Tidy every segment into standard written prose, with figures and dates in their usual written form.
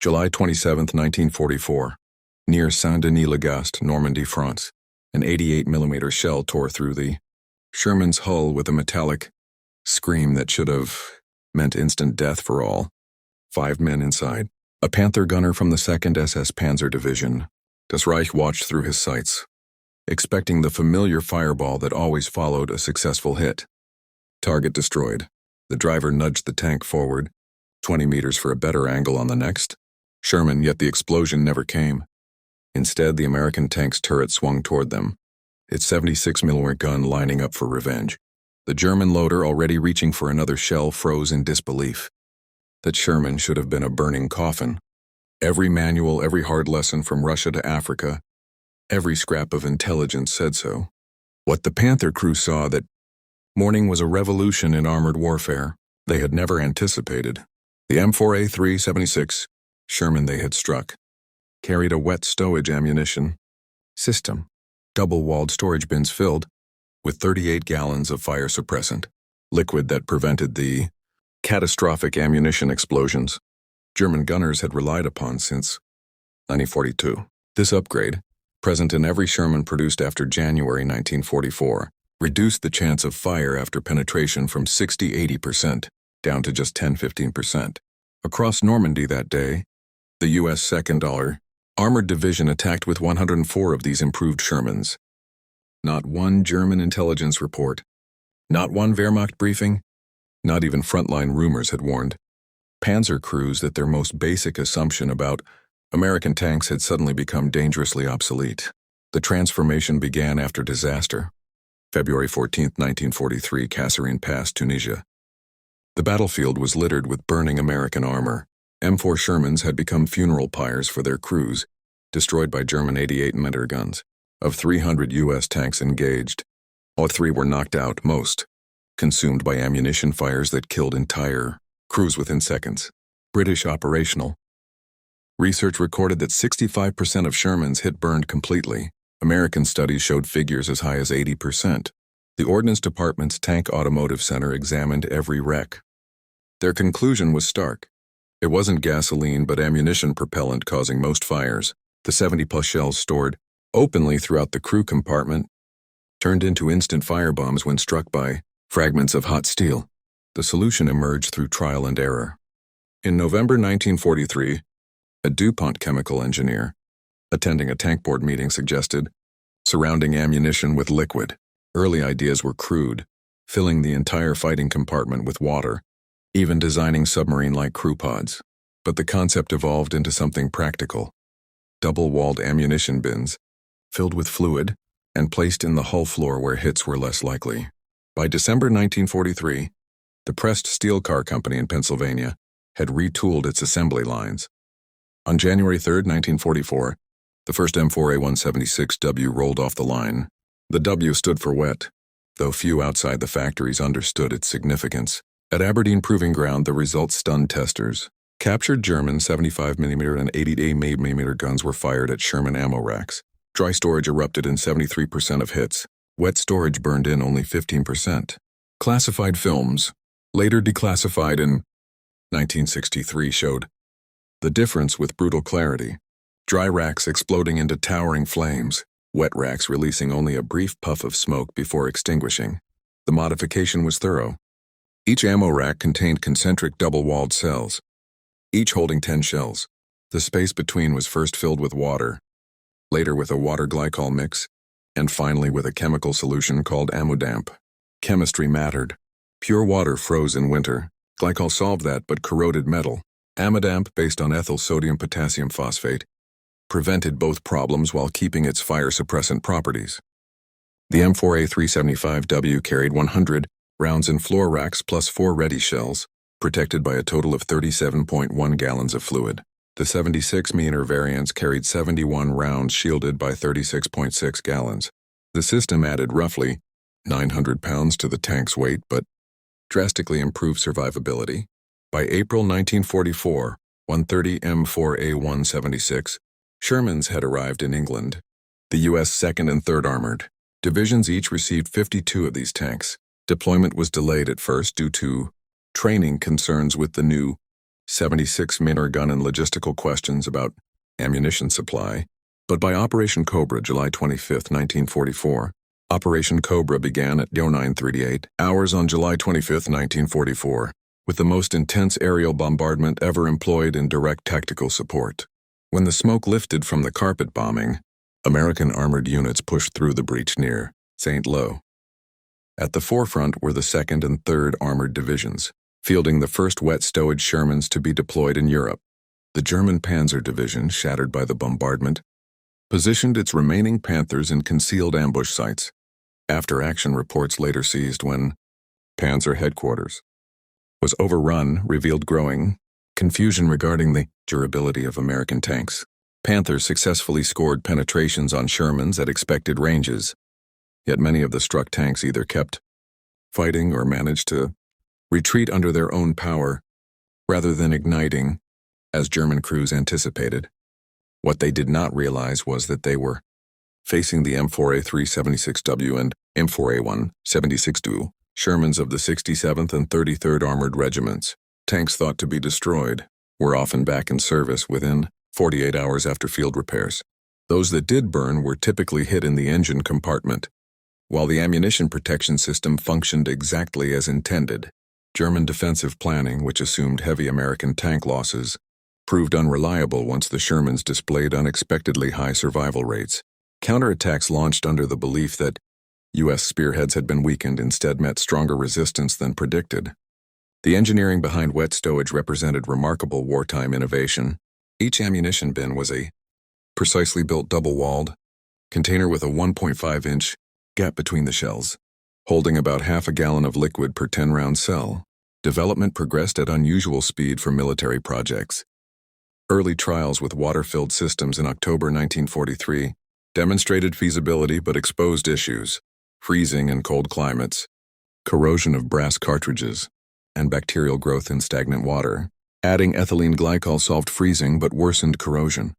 July 27, 1944. Near Saint-Denis-le-Gast, Normandy, France, an 88mm shell tore through the Sherman's hull with a metallic scream that should have meant instant death for all. 5 men inside. A Panther gunner from the 2nd SS Panzer Division. Das Reich watched through his sights, expecting the familiar fireball that always followed a successful hit. Target destroyed. The driver nudged the tank forward, 20 meters for a better angle on the next Sherman, yet the explosion never came. Instead, the American tank's turret swung toward them, its 76mm gun lining up for revenge. The German loader, already reaching for another shell, froze in disbelief. That Sherman should have been a burning coffin. Every manual, every hard lesson from Russia to Africa, every scrap of intelligence said so. What the Panther crew saw that morning was a revolution in armored warfare they had never anticipated. The M4A376 Sherman they had struck carried a wet-stowage ammunition system, double-walled storage bins filled with 38 gallons of fire-suppressant, liquid that prevented the catastrophic ammunition explosions German gunners had relied upon since 1942. This upgrade, present in every Sherman produced after January 1944, reduced the chance of fire after penetration from 60–80% down to just 10–15%. Across Normandy that day, the U.S. 2nd Armored Division attacked with 104 of these improved Shermans. Not one German intelligence report, not one Wehrmacht briefing, not even frontline rumors had warned Panzer crews that their most basic assumption about American tanks had suddenly become dangerously obsolete. The transformation began after disaster. February 14, 1943, Kasserine Pass, Tunisia. The battlefield was littered with burning American armor. M4 Shermans had become funeral pyres for their crews, destroyed by German 88mm guns. Of 300 U.S. tanks engaged, all 3 were knocked out, most consumed by ammunition fires that killed entire crews within seconds. British operational research recorded that 65% of Shermans hit burned completely. American studies showed figures as high as 80%. The Ordnance Department's Tank Automotive Center examined every wreck. Their conclusion was stark. It wasn't gasoline but ammunition propellant causing most fires. The 70+ shells stored openly throughout the crew compartment turned into instant firebombs when struck by fragments of hot steel. The solution emerged through trial and error. In November 1943, a DuPont chemical engineer, attending a tank board meeting, suggested surrounding ammunition with liquid. Early ideas were crude, filling the entire fighting compartment with water, even designing submarine-like crew pods. But the concept evolved into something practical. Double-walled ammunition bins, filled with fluid, and placed in the hull floor where hits were less likely. By December 1943, the Pressed Steel Car Company in Pennsylvania had retooled its assembly lines. On January 3, 1944, the first M4A176W rolled off the line. The W stood for wet, though few outside the factories understood its significance. At Aberdeen Proving Ground, the results stunned testers. Captured German 75mm and 88mm guns were fired at Sherman ammo racks. Dry storage erupted in 73% of hits. Wet storage burned in only 15%. Classified films, later declassified in 1963, showed the difference with brutal clarity. Dry racks exploding into towering flames, wet racks releasing only a brief puff of smoke before extinguishing. The modification was thorough. Each ammo rack contained concentric double-walled cells, each holding 10 shells. The space between was first filled with water, later with a water glycol mix, and finally with a chemical solution called amodamp. Chemistry mattered. Pure water froze in winter. Glycol solved that but corroded metal. Amodamp, based on ethyl sodium potassium phosphate, prevented both problems while keeping its fire-suppressant properties. The M4A375W carried 100 rounds in floor racks plus 4 ready shells, protected by a total of 37.1 gallons of fluid. The 76mm variants carried 71 rounds shielded by 36.6 gallons. The system added roughly 900 pounds to the tank's weight but drastically improved survivability. By April 1944, 130 M4A176 Shermans had arrived in England. The U.S. 2nd and 3rd Armored Divisions each received 52 of these tanks. Deployment was delayed at first due to training concerns with the new 76 minor gun and logistical questions about ammunition supply, but by Operation Cobra, July 25, 1944, Operation Cobra began at 09:38 hours on July 25, 1944, with the most intense aerial bombardment ever employed in direct tactical support. When the smoke lifted from the carpet bombing, American armored units pushed through the breach near St. Lo. At the forefront were the 2nd and 3rd Armored Divisions, fielding the first Wet-Stowage Shermans to be deployed in Europe. The German Panzer Division, shattered by the bombardment, positioned its remaining Panthers in concealed ambush sites. After-action reports later seized when Panzer headquarters was overrun revealed growing confusion regarding the durability of American tanks. Panthers successfully scored penetrations on Shermans at expected ranges, yet many of the struck tanks either kept fighting or managed to retreat under their own power, rather than igniting, as German crews anticipated. What they did not realize was that they were facing the M4A376W and M4A176W, Shermans of the 67th and 33rd Armored Regiments. Tanks thought to be destroyed were often back in service within 48 hours after field repairs. Those that did burn were typically hit in the engine compartment, while the ammunition protection system functioned exactly as intended. German defensive planning, which assumed heavy American tank losses, proved unreliable once the Shermans displayed unexpectedly high survival rates. Counterattacks launched under the belief that U.S. spearheads had been weakened instead met stronger resistance than predicted. The engineering behind Wet-Stowage represented remarkable wartime innovation. Each ammunition bin was a precisely built double-walled container with a 1.5-inch gap between the shells, holding about half a gallon of liquid per 10-round cell. Development progressed at unusual speed for military projects. Early trials with water-filled systems in October 1943 demonstrated feasibility but exposed issues: freezing in cold climates, corrosion of brass cartridges, and bacterial growth in stagnant water. Adding ethylene glycol solved freezing but worsened corrosion.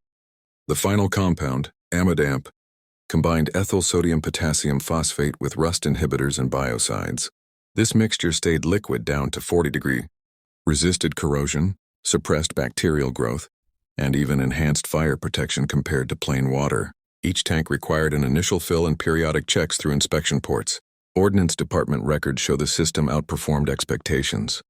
The final compound, amidamp, combined ethyl sodium potassium phosphate with rust inhibitors and biocides. This mixture stayed liquid down to 40 degrees, resisted corrosion, suppressed bacterial growth, and even enhanced fire protection compared to plain water. Each tank required an initial fill and periodic checks through inspection ports. Ordnance Department records show the system outperformed expectations.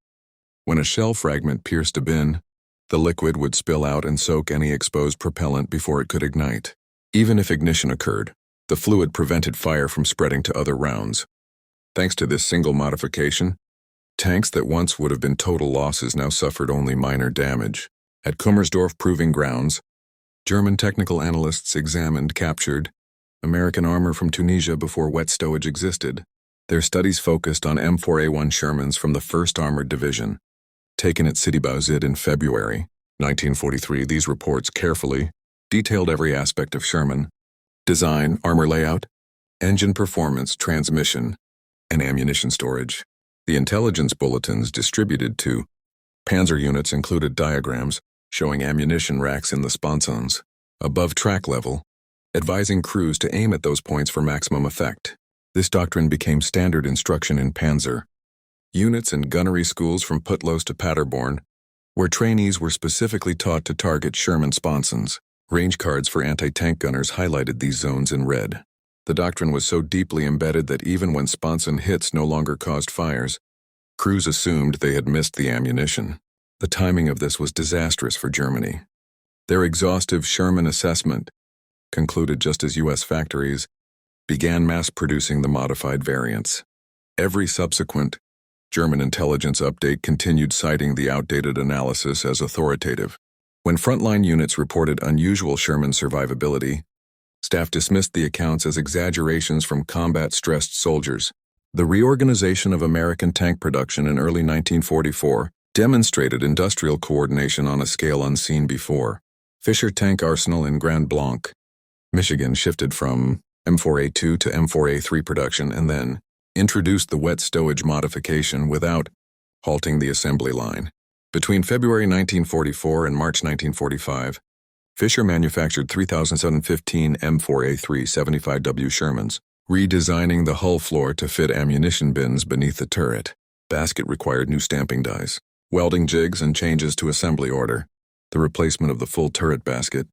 When a shell fragment pierced a bin, the liquid would spill out and soak any exposed propellant before it could ignite. Even if ignition occurred, the fluid prevented fire from spreading to other rounds. Thanks to this single modification, tanks that once would have been total losses now suffered only minor damage. At Kummersdorf Proving Grounds, German technical analysts examined captured American armor from Tunisia before Wet-Stowage existed. Their studies focused on M4A1 Shermans from the 1st Armored Division, taken at Sidi Bouzid in February 1943. These reports carefully detailed every aspect of Sherman: design, armor layout, engine performance, transmission, and ammunition storage. The intelligence bulletins distributed to Panzer units included diagrams showing ammunition racks in the sponsons, above track level, advising crews to aim at those points for maximum effect. This doctrine became standard instruction in Panzer units and gunnery schools from Putlos to Paderborn, where trainees were specifically taught to target Sherman sponsons. Range cards for anti-tank gunners highlighted these zones in red. The doctrine was so deeply embedded that even when sponson hits no longer caused fires, crews assumed they had missed the ammunition. The timing of this was disastrous for Germany. Their exhaustive Sherman assessment concluded just as U.S. factories began mass-producing the modified variants. Every subsequent German intelligence update continued citing the outdated analysis as authoritative. When frontline units reported unusual Sherman survivability, staff dismissed the accounts as exaggerations from combat-stressed soldiers. The reorganization of American tank production in early 1944 demonstrated industrial coordination on a scale unseen before. Fisher Tank Arsenal in Grand Blanc, Michigan shifted from M4A2 to M4A3 production and then introduced the Wet-Stowage modification without halting the assembly line. Between February 1944 and March 1945, Fisher manufactured 3,715 M4A3 75W Shermans, redesigning the hull floor to fit ammunition bins beneath the turret. Basket required new stamping dies. welding jigs and changes to assembly order, the replacement of the full turret basket,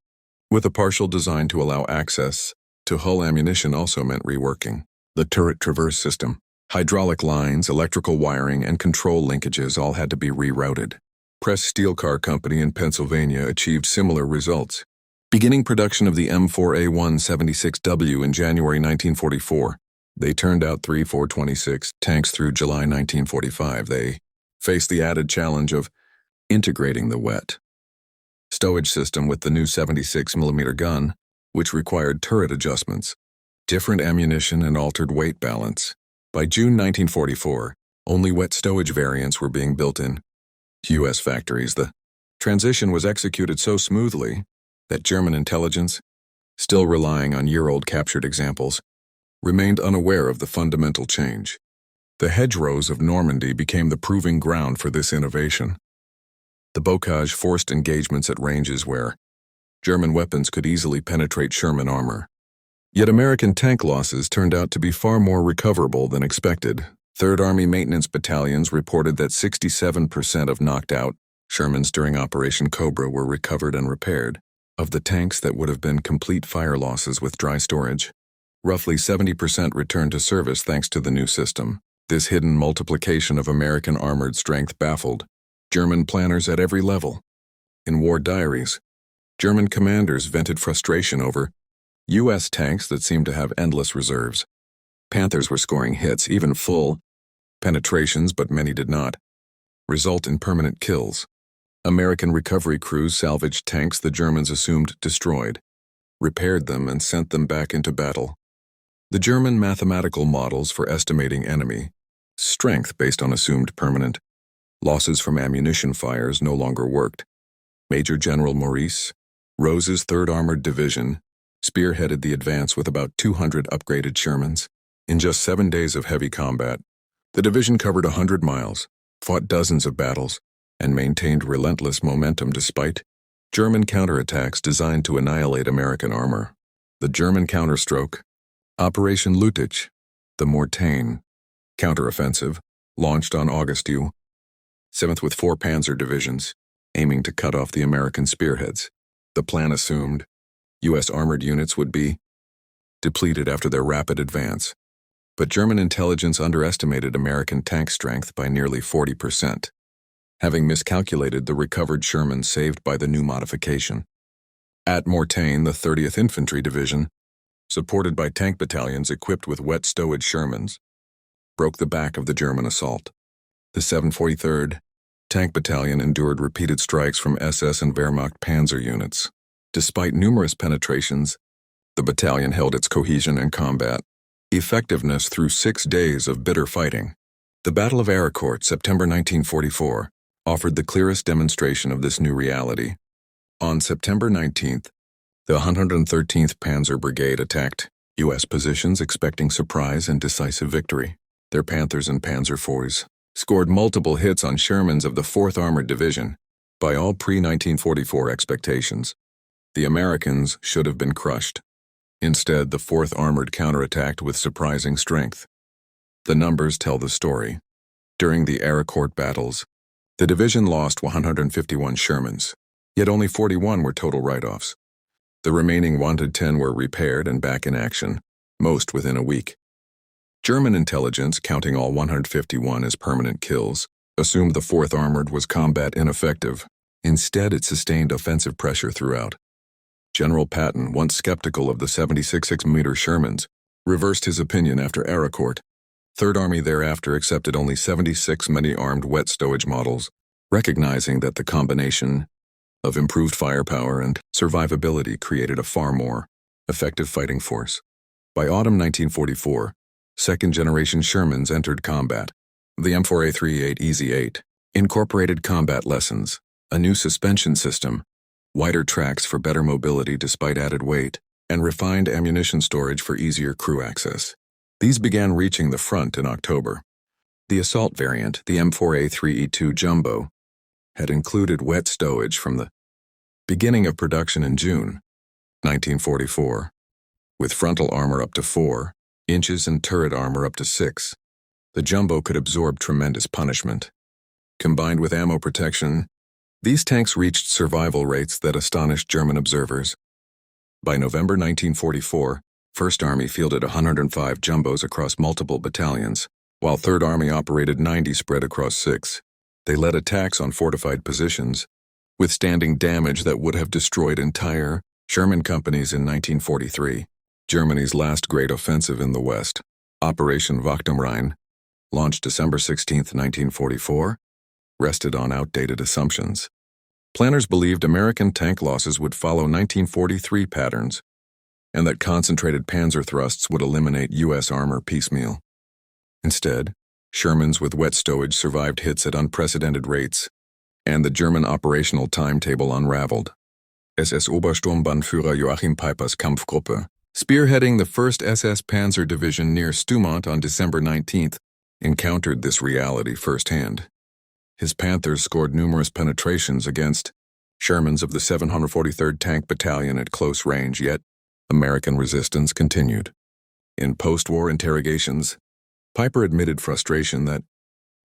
with a partial design to allow access to hull ammunition also meant reworking. The turret traverse system, hydraulic lines, electrical wiring, and control linkages all had to be rerouted. Press Steel Car Company in Pennsylvania achieved similar results. Beginning production of the M4A176W in January 1944, they turned out 426 tanks through July 1945. They faced the added challenge of integrating the Wet-Stowage system with the new 76mm gun, which required turret adjustments, different ammunition, and altered weight balance. By June 1944, only Wet-Stowage variants were being built in U.S. factories. The transition was executed so smoothly that German intelligence, still relying on year-old captured examples, remained unaware of the fundamental change. The hedgerows of Normandy became the proving ground for this innovation. The bocage forced engagements at ranges where German weapons could easily penetrate Sherman armor. Yet American tank losses turned out to be far more recoverable than expected. Third Army maintenance battalions reported that 67% of knocked-out Shermans during Operation Cobra were recovered and repaired. Of the tanks that would have been complete fire losses with dry storage, roughly 70% returned to service thanks to the new system. This hidden multiplication of American armored strength baffled German planners at every level. In war diaries, German commanders vented frustration over U.S. tanks that seemed to have endless reserves. Panthers were scoring hits, even full penetrations, but many did not result in permanent kills. American recovery crews salvaged tanks the Germans assumed destroyed, repaired them, and sent them back into battle. The German mathematical models for estimating enemy strength based on assumed permanent losses from ammunition fires no longer worked. Major General Maurice Rose's 3rd Armored Division spearheaded the advance with about 200 upgraded Shermans. In just 7 days of heavy combat, the division covered 100 miles, fought dozens of battles, and maintained relentless momentum despite German counterattacks designed to annihilate American armor. The German counterstroke, Operation Lüttich, the Mortain counteroffensive, launched on August 7th with 4 panzer divisions, aiming to cut off the American spearheads. The plan assumed U.S. armored units would be depleted after their rapid advance, but German intelligence underestimated American tank strength by nearly 40%, having miscalculated the recovered Shermans saved by the new modification. At Mortain, the 30th Infantry Division, supported by tank battalions equipped with Wet-Stowage Shermans, broke the back of the German assault. The 743rd Tank Battalion endured repeated strikes from SS and Wehrmacht panzer units. Despite numerous penetrations, the battalion held its cohesion and combat effectiveness through 6 days of bitter fighting. The Battle of Aricourt, September 1944, offered the clearest demonstration of this new reality. On September 19th, the 113th Panzer Brigade attacked U.S. positions expecting surprise and decisive victory. Their Panthers and Panzer IVs scored multiple hits on Shermans of the 4th Armored Division. By all pre-1944 expectations, the Americans should have been crushed. Instead, the 4th Armored counterattacked with surprising strength. The numbers tell the story. During the Aricourt battles, the division lost 151 Shermans, yet only 41 were total write-offs. The remaining 110 were repaired and back in action, most within a week. German intelligence, counting all 151 as permanent kills, assumed the 4th Armored was combat ineffective. Instead, it sustained offensive pressure throughout. General Patton, once skeptical of the 76mm Shermans, reversed his opinion after Aricourt. Third Army thereafter accepted only 76 many-armed Wet-Stowage models, recognizing that the combination of improved firepower and survivability created a far more effective fighting force. By autumn 1944, second-generation Shermans entered combat. The M4A38 Easy 8 incorporated combat lessons, a new suspension system, wider tracks for better mobility despite added weight, and refined ammunition storage for easier crew access. These began reaching the front in October. The assault variant, the M4A3E2 Jumbo, had included Wet-Stowage from the beginning of production in June 1944, with frontal armor up to 4 inches and turret armor up to 6. The Jumbo could absorb tremendous punishment. Combined with ammo protection, these tanks reached survival rates that astonished German observers. By November 1944, First Army fielded 105 jumbos across multiple battalions, while Third Army operated 90 spread across 6. They led attacks on fortified positions, withstanding damage that would have destroyed entire Sherman companies in 1943. Germany's last great offensive in the West, Operation Rhine, launched December 16, 1944, rested on outdated assumptions. Planners believed American tank losses would follow 1943 patterns, and that concentrated panzer thrusts would eliminate U.S. armor piecemeal. Instead, Shermans with Wet-Stowage survived hits at unprecedented rates, and the German operational timetable unraveled. SS Obersturmbannführer Joachim Peiper's Kampfgruppe, spearheading the 1st SS Panzer Division near Stoumont on December 19th, encountered this reality firsthand. His Panthers scored numerous penetrations against Shermans of the 743rd Tank Battalion at close range, yet American resistance continued. In post-war interrogations, Peiper admitted frustration that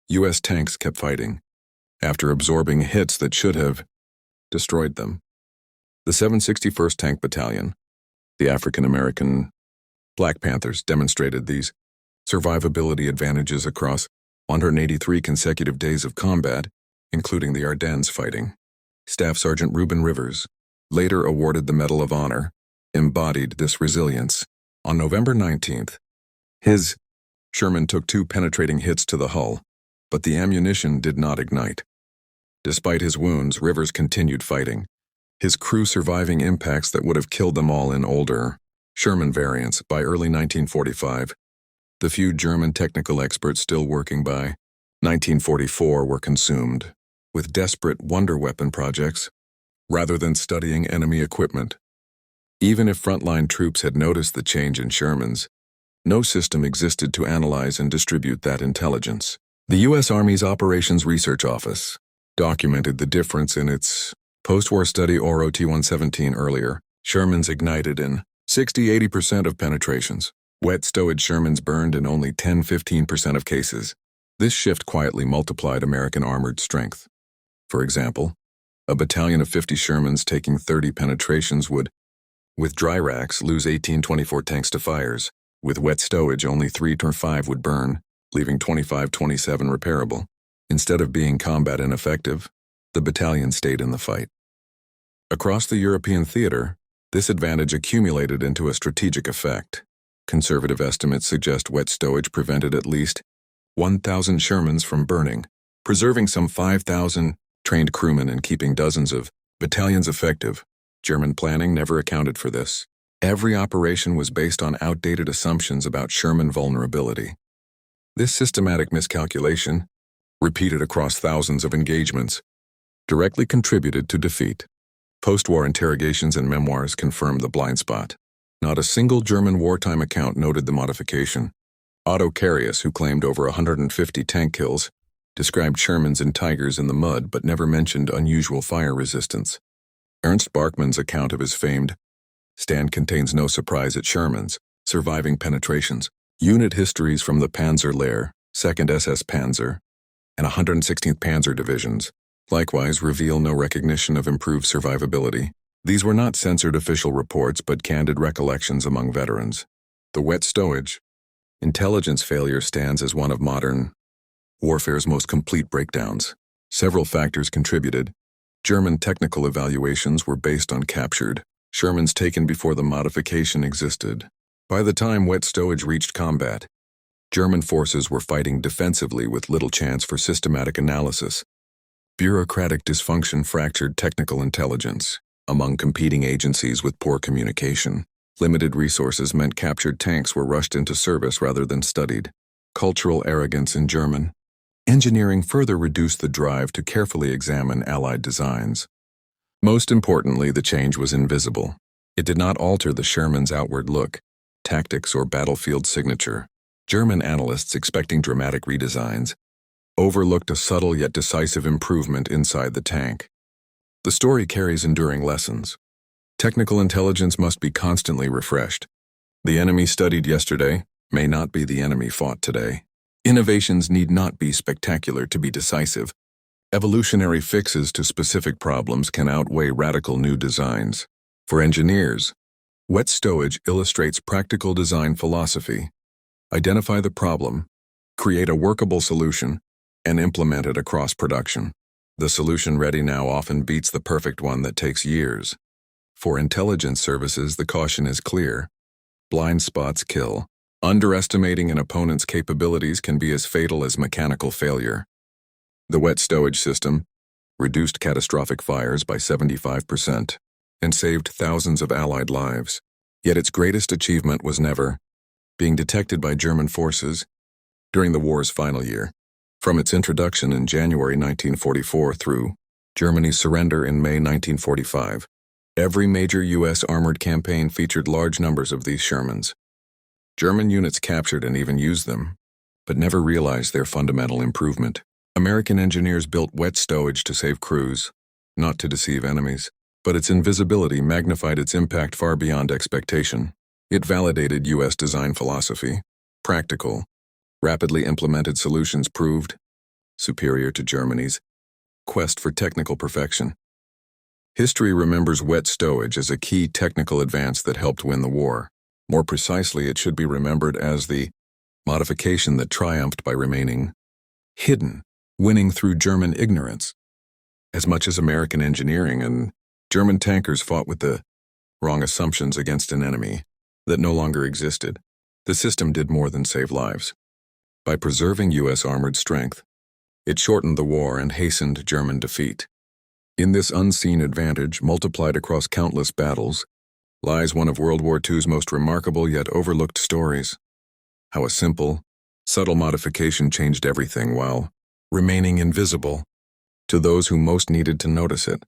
U.S. tanks kept fighting, after absorbing hits that should have destroyed them. The 761st Tank Battalion, the African-American Black Panthers, demonstrated these survivability advantages across 183 consecutive days of combat, including the Ardennes fighting. Staff Sergeant Reuben Rivers, later awarded the Medal of Honor, embodied this resilience. On November 19th, his Sherman took 2 penetrating hits to the hull, but the ammunition did not ignite. Despite his wounds, Rivers continued fighting, his crew surviving impacts that would have killed them all in older Sherman variants by early 1945. The few German technical experts still working by 1944 were consumed with desperate wonder weapon projects rather than studying enemy equipment. Even if frontline troops had noticed the change in Shermans, no system existed to analyze and distribute that intelligence. The U.S. Army's Operations Research Office documented the difference in its post-war study OT-117 earlier. Shermans ignited in 60–80% of penetrations. Wet-Stowage Shermans burned in only 10–15% of cases. This shift quietly multiplied American armored strength. For example, a battalion of 50 Shermans taking 30 penetrations would, with dry racks, lose 18–24 tanks to fires. With Wet-Stowage, only 3 or 5 would burn, leaving 25–27 repairable. Instead of being combat ineffective, the battalion stayed in the fight. Across the European theater, this advantage accumulated into a strategic effect. Conservative estimates suggest Wet-Stowage prevented at least 1,000 Shermans from burning, preserving some 5,000 trained crewmen and keeping dozens of battalions effective. German planning never accounted for this. Every operation was based on outdated assumptions about Sherman vulnerability. This systematic miscalculation, repeated across thousands of engagements, directly contributed to defeat. Post-war interrogations and memoirs confirmed the blind spot. Not a single German wartime account noted the modification. Otto Carius, who claimed over 150 tank kills, described Shermans and Tigers in the mud but never mentioned unusual fire resistance. Ernst Bachmann's account of his famed stand contains no surprise at Shermans, surviving penetrations. Unit histories from the Panzer Lehr, 2nd SS Panzer, and 116th Panzer Divisions likewise reveal no recognition of improved survivability. These were not censored official reports but candid recollections among veterans. The Wet-Stowage intelligence failure stands as one of modern warfare's most complete breakdowns. Several factors contributed. German technical evaluations were based on captured Shermans taken before the modification existed. By the time Wet-Stowage reached combat, German forces were fighting defensively with little chance for systematic analysis. Bureaucratic dysfunction fractured technical intelligence among competing agencies with poor communication. Limited resources meant captured tanks were rushed into service rather than studied. Cultural arrogance in German engineering further reduced the drive to carefully examine Allied designs. Most importantly, the change was invisible. It did not alter the Sherman's outward look, tactics, or battlefield signature. German analysts, expecting dramatic redesigns, overlooked a subtle yet decisive improvement inside the tank. The story carries enduring lessons. Technical intelligence must be constantly refreshed. The enemy studied yesterday may not be the enemy fought today. Innovations need not be spectacular to be decisive. Evolutionary fixes to specific problems can outweigh radical new designs. For engineers, Wet-Stowage illustrates practical design philosophy. Identify the problem, create a workable solution, and implement it across production. The solution ready now often beats the perfect one that takes years. For intelligence services, the caution is clear. Blind spots kill. Underestimating an opponent's capabilities can be as fatal as mechanical failure. The Wet-Stowage system reduced catastrophic fires by 75% and saved thousands of Allied lives. Yet its greatest achievement was never being detected by German forces during the war's final year. From its introduction in January 1944 through Germany's surrender in May 1945, every major U.S. armored campaign featured large numbers of these Shermans. German units captured and even used them, but never realized their fundamental improvement. American engineers built Wet-Stowage to save crews, not to deceive enemies, but its invisibility magnified its impact far beyond expectation. It validated U.S. design philosophy. Practical, rapidly implemented solutions proved superior to Germany's quest for technical perfection. History remembers Wet-Stowage as a key technical advance that helped win the war. More precisely, it should be remembered as the modification that triumphed by remaining hidden, winning through German ignorance. As much as American engineering and German tankers fought with the wrong assumptions against an enemy that no longer existed, the system did more than save lives. By preserving U.S. armored strength, it shortened the war and hastened German defeat. In this unseen advantage, multiplied across countless battles, lies one of World War II's most remarkable yet overlooked stories. How a simple, subtle modification changed everything while remaining invisible to those who most needed to notice it.